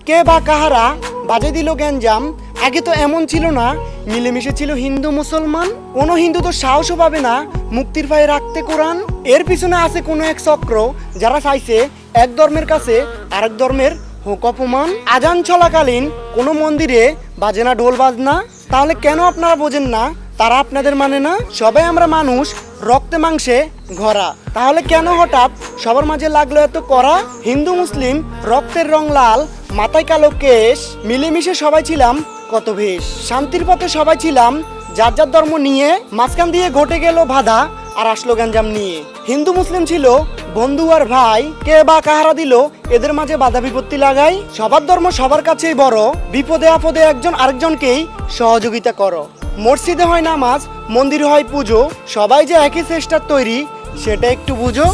কে বা কাহারা বাজে দিল গ্যাঞ্জাম। আগে তো এমন ছিল না, মিলেমিশে ছিল হিন্দু মুসলমান। কোনো হিন্দু তো সাহসও পাবে না মুক্তির পায়ে রাখতে কোরআন। এর পিছনে আছে কোনো এক চক্র যারা চাইছে এক ধর্মের কাছে আরেক ধর্মের হোক অপমান। আজান চলাকালীন কোনো মন্দিরে বাজে না ঢোল বাজনা, তাহলে কেন আপনারা বোঝেন না তারা আপনাদের মানে না? সবাই আমরা মানুষ, রক্তে মাংসে ঘরা, তাহলে কেন হঠাৎ সবার মাঝে লাগলো এত করা? হিন্দু মুসলিম রক্তের রং লাল, মাথায় কালো কেশ, মিলেমিশে সবাই ছিলাম কত বেশ। শান্তির পথে সবাই ছিলাম যার যার ধর্ম নিয়ে, মাঝখান দিয়ে ঘটে গেল বাধা আর আসলো গ্যাঞ্জাম নিয়ে। হিন্দু মুসলিম ছিল বন্ধু আর ভাই, কে বা কাহারা দিল এদের মাঝে বাধা বিপত্তি লাগাই। সবার ধর্ম সবার কাছেই বড়, বিপদে আপদে একজন আরেকজনকেই সহযোগিতা করো। মসজিদে হয় নামাজ, মন্দিরে হয় পুজো, সবাই যে একই চেষ্টার তৈরি সেটা একটু বুঝো।